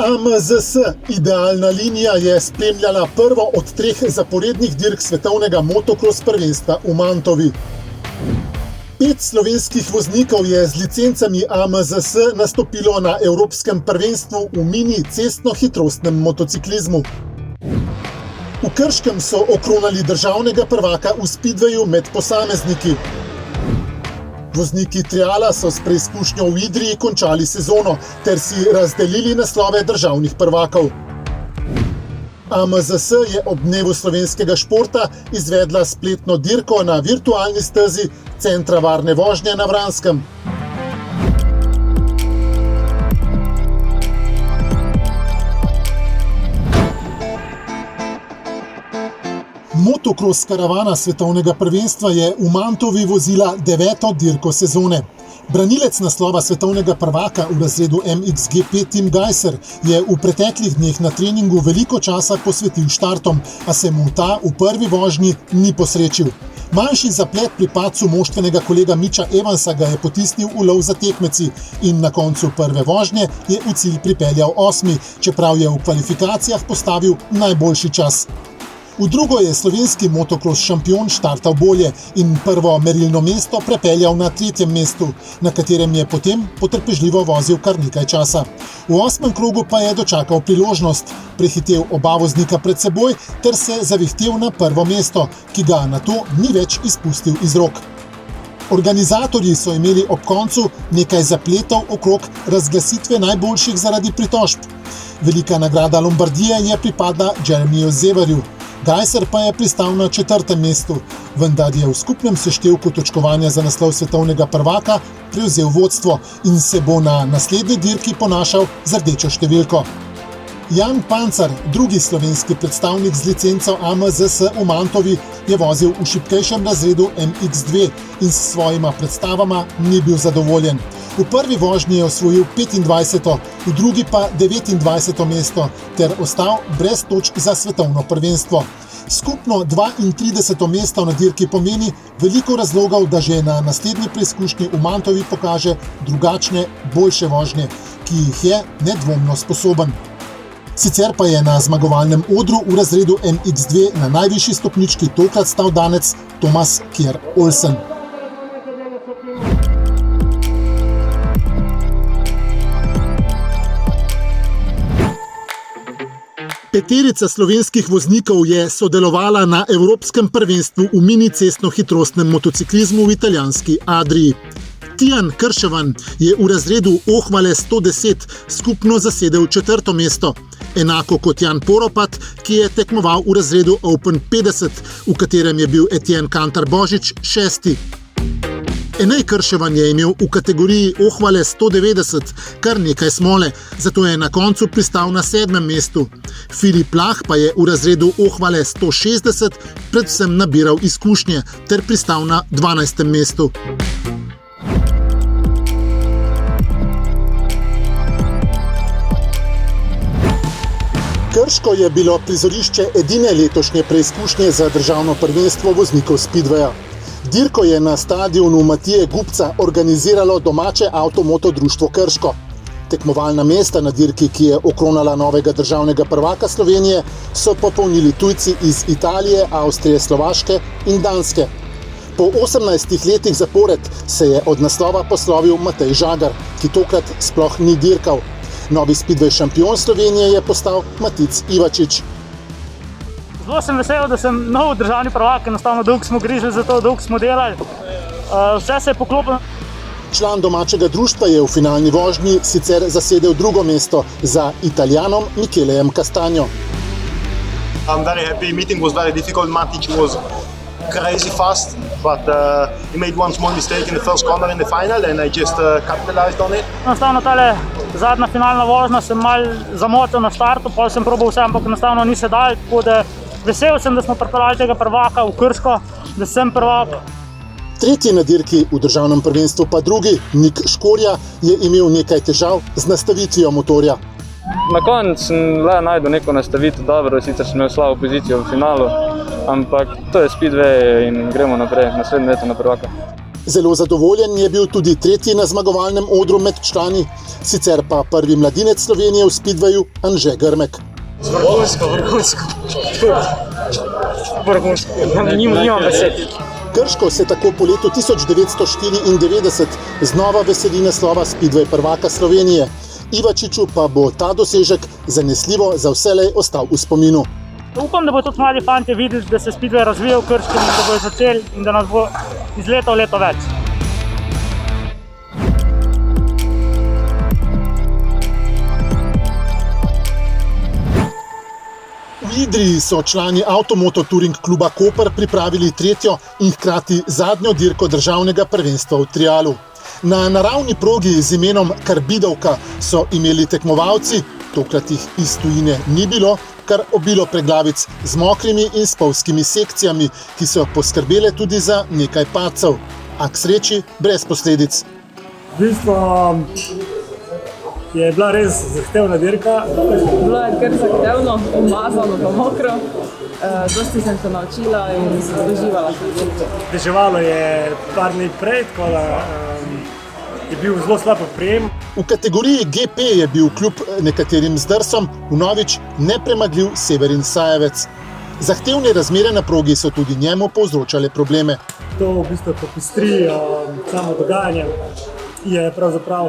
AMZS Idealna linija je spremljala prvo od 3 zaporednih dirk svetovnega motokros prvenstva v Mantovi. 5 slovenskih voznikov je z licencami AMZS nastopilo na Evropskem prvenstvu v mini cestno-hitrostnem motociklizmu. V Krškem so okronali državnega prvaka v speedwayu med posamezniki. Vozniki triala so s preizkušnjo v Idriji končali sezono ter si razdelili naslove državnih prvakov. AMZS je ob dnevu slovenskega športa izvedla spletno dirko na virtualni stezi Centra varne vožnje na Vranskem. Motokros karavana svetovnega prvenstva je v Mantovi vozila 9. dirko sezone. Branilec naslova svetovnega prvaka v razredu MXGP Tim Gajser je v preteklih dneh na treningu veliko časa posvetil štartom, a se mu ta v prvi vožnji ni posrečil. Manjši zaplet pri padcu moštvenega kolega Mitcha Evansa ga je potisnil v lov za tekmeci in na koncu prve vožnje je v cilj pripeljal 8., čeprav je v kvalifikacijah postavil najboljši čas. V drugo je slovenski motokros šampion štartal bolje in prvo merilno mesto prepeljal na 3. mestu, na katerem je potem potrpežljivo vozil kar nekaj časa. V 8. krogu pa je dočakal priložnost, prehitel oba voznika pred seboj ter se zavihtel na prvo mesto, ki ga nato ni več izpustil iz rok. Organizatorji so imeli ob koncu nekaj zapletov okrog razglasitve najboljših zaradi pritožb. Velika nagrada Lombardije je pripadla Jeremiju Zevarju. Gajser pa je pristal na 4. mestu, vendar je v skupnem seštevku točkovanja za naslov svetovnega prvaka prevzel vodstvo in se bo na naslednji dirki ponašal z rdečo številko. Jan Pancar, drugi slovenski predstavnik z licenco AMZS v Mantovi, je vozil v šibkejšem razredu MX2 in s svojima predstavama ni bil zadovoljen. V prvi vožnji je osvojil 25., v drugi pa 29. mesto ter ostal brez točk za svetovno prvenstvo. Skupno 32. mesto na dirki pomeni veliko razlogov, da že na naslednji preizkušnji v Mantovi pokaže drugačne, boljše vožnje, ki jih je nedvomno sposoben. Sicer pa je na zmagovalnem odru v razredu MX2 na najvišji stopnički tokrat stal danec Thomas Kjær Olsen. Peterica slovenskih voznikov je sodelovala na Evropskem prvenstvu v mini cestno-hitrostnem motociklizmu v italijanski Adriji. Tijan Krševan je v razredu Ohvale 110 skupno zasedel 4. mesto, enako kot Jan Poropat, ki je tekmoval v razredu Open 50, v katerem je bil Etienne Kantar-Božič 6. Enej Krševan je imel v kategoriji Ohvale 190 kar nekaj smole, zato je na koncu pristal na 7. mestu. Filip Lah pa je v razredu Ohvale 160 predvsem nabiral izkušnje ter pristal na 12. mestu. Krško je bilo prizorišče edine letošnje preizkušnje za državno prvenstvo voznikov speedwaya. Dirko je na stadionu Matije Gubca organiziralo domače avtomoto društvo Krško. Tekmovalna mesta na dirki, ki je okronala novega državnega prvaka Slovenije, so popolnili tujci iz Italije, Avstrije, Slovaške in Danske. Po 18 letih zapored se je od naslova poslovil Matej Žagar, ki tokrat sploh ni dirkal. Novi speedway šampion Slovenije je postal Matic Ivačič. Zelo sem vesel, da sem nov državni prvak, enostavno dolgo smo grižili za to, dolgo smo delali. Vse se je poklopilo. Član domačega društva je v finalni vožnji sicer zasedel 2. mesto za Italijanom Michelejem Castagno. I'm very happy. Meeting was very difficult. Matic was crazy fast, but he made one small mistake in the first corner in the final and I just capitalized on it. Enostavno tale zadnja finalna vožnja sem malo zamotil na štartu, potem sem probal vse, ampak enostavno ni se dal, tako da vesel sem, da smo pripeljali tega prvaka v Krško, da sem prvak. Tretji na dirki v državnem prvenstvu pa drugi, Nik Škorja, je imel nekaj težav z nastavitvijo motorja. Na koncu sem le najdel neko nastavitev dobro, sicer sem imel slabo pozicijo v finalu, ampak to je speedway in gremo naprej, naslednje leto na prvaka. Zelo zadovoljen je bil tudi tretji na zmagovalnem odru med člani, sicer pa prvi mladinec Slovenije v speedwayu Anže Grmek. Nimam besed. Krško se tako po letu 1994 znova veseli naslova speedway prvaka Slovenije. Ivačiču pa bo ta dosežek zanesljivo za vselej ostal v spominu. Upam, da bo tudi mladi fantje videli, da se speedway razvija v Krškem in da bo začeli in da nas bo iz leta v leto več. V Idriji so člani Avtomoto Touring kluba Koper pripravili tretjo in hkrati zadnjo dirko državnega prvenstva v trialu. Na naravni progi z imenom Karbidovka so imeli tekmovalci, tokrat jih iz tujine ni bilo, kar obilo preglavic z mokrimi in spolzkimi sekcijami, ki so poskrbele tudi za nekaj padcev, a k sreči brez posledic. V bistvu je bila res zahtevna dirka. Bilo je kar zahtevno, umazano pa mokro. Dosti sem se naučila in sem doživala to dirko. Deževalo je par dni prej, tako da je bil zelo slab prijem. V kategoriji GP je bil kljub nekaterim zdrsom vnovič nepremagljiv Severin Sajevec. Zahtevne razmere na progi so tudi njemu povzročale probleme. To v bistvu popestri samo dogajanje, je pravzaprav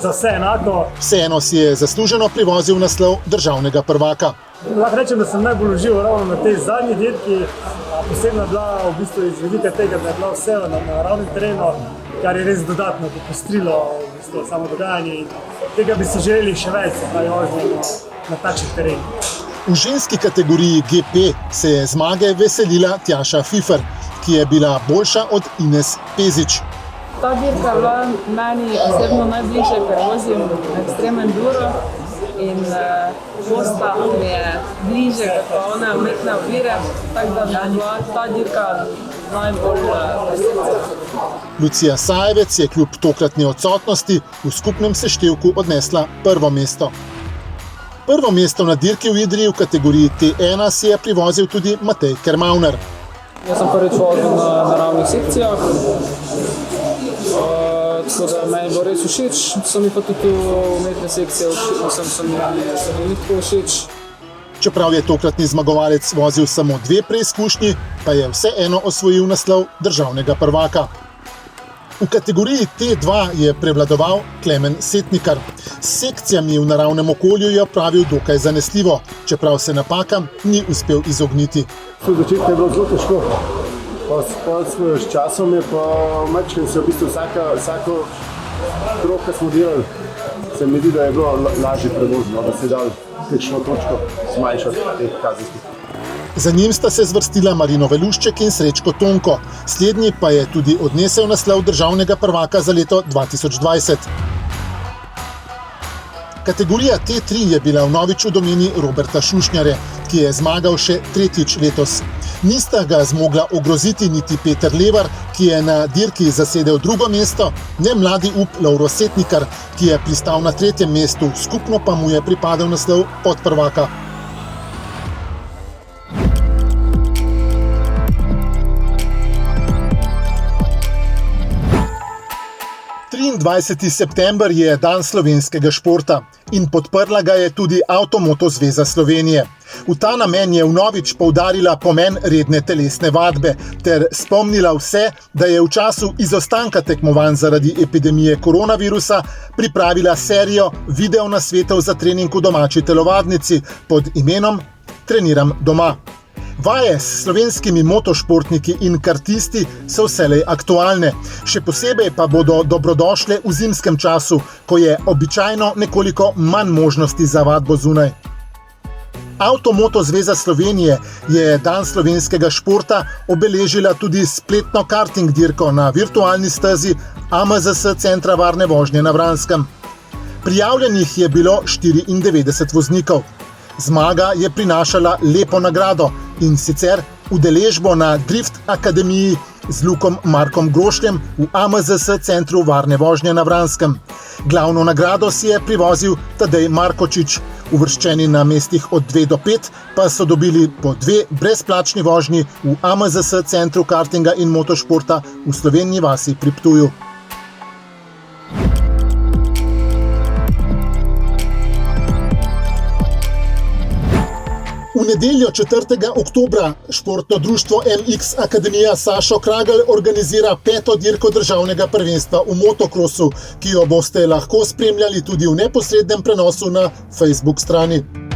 za vse enako. Vseeno si je zasluženo privozil naslov državnega prvaka. Lahko rečem, da sem najbolj užival ravno na tej zadnji dirki. Posebno je bila v bistvu iz vidika tega, da je bila vse na naravnem terenu, kar je res dodatno popestrilo v bistvu samo dogajanje. Tega bi si želeli še več, pa je ožnjeno na takšnih terenih. V ženski kategoriji GP se je zmage veselila Tjaša Fifer, ki je bila boljša od Ines Pezič. Ta dirka je bila meni osebno najbližje, ker vozim ekstremen enduro in posta mi je bliže kot one umetne ovire, tako da je bila ta dirka najbolj srce. Lucija Sajevec je kljub tokratni odsotnosti v skupnem seštevku odnesla prvo mesto. Prvo mesto na dirki v Idriji v kategoriji T1 si je privozil tudi Matej Kermauner. Jaz sem prvič vozil na naravnih sekcijah, tako da meni bo res všeč, so mi pa tudi umetne sekcije, so mi tako všeč. Čeprav je tokratni zmagovalec vozil samo 2 preizkušnji, pa je vseeno osvojil naslov državnega prvaka. V kategoriji T2 je prevladoval Klemen Setnikar. S sekcijami v naravnem okolju je opravil dokaj zanesljivo, čeprav se napakam ni uspel izogniti. V začetku je bilo zelo težko. S časom je pa mečken se v bistvu vsako krog, ki smo delali, se mi zdi, da je bilo lažje prevozno, da se je dal kakšno točko zmanjšati teh kazenskih. Za njim sta se zvrstila Marino Velušček in Srečko Tonko, slednji pa je tudi odnesel naslov državnega prvaka za leto 2020. Kategorija T3 je bila vnovič v domeni Roberta Šušnjarja, ki je zmagal še tretjič letos. Nista ga zmogla ogroziti niti Peter Levar, ki je na dirki zasedel drugo mesto, ne mladi up Lovro Setnikar, ki je pristal na 3. mestu, skupno pa mu je pripadel naslov podprvaka. 23. september je dan slovenskega športa in podprla ga je tudi Avtomoto zveza Slovenije. V ta namen je vnovič poudarila pomen redne telesne vadbe ter spomnila vse, da je v času izostanka tekmovanj zaradi epidemije koronavirusa pripravila serijo videonasvetov za trening v domači telovadnici pod imenom Treniram doma. Vaje s slovenskimi motošportniki in kartisti so vselej aktualne, še posebej pa bodo dobrodošle v zimskem času, ko je običajno nekoliko manj možnosti za vadbo zunaj. Avtomoto zveza Slovenije je dan slovenskega športa obeležila tudi spletno karting dirko na virtualni stezi AMZS centra varne vožnje na Vranskem. Prijavljenih je bilo 94 voznikov. Zmaga je prinašala lepo nagrado, in sicer udeležbo na Drift Akademiji z Lukom Markom Grošljem v AMZS centru varne vožnje na Vranskem. Glavno nagrado si je privozil Tadej Markočič, Uvrščeni na mestih od 2 do 5 pa so dobili po 2 brezplačni vožnji v AMZS centru kartinga in motošporta v Slovenji vasi pri Ptuju. V nedeljo 4. oktobra športno društvo MX Akademija Sašo Kragelj organizira 5. dirko državnega prvenstva v motokrosu, ki jo boste lahko spremljali tudi v neposrednem prenosu na Facebook strani.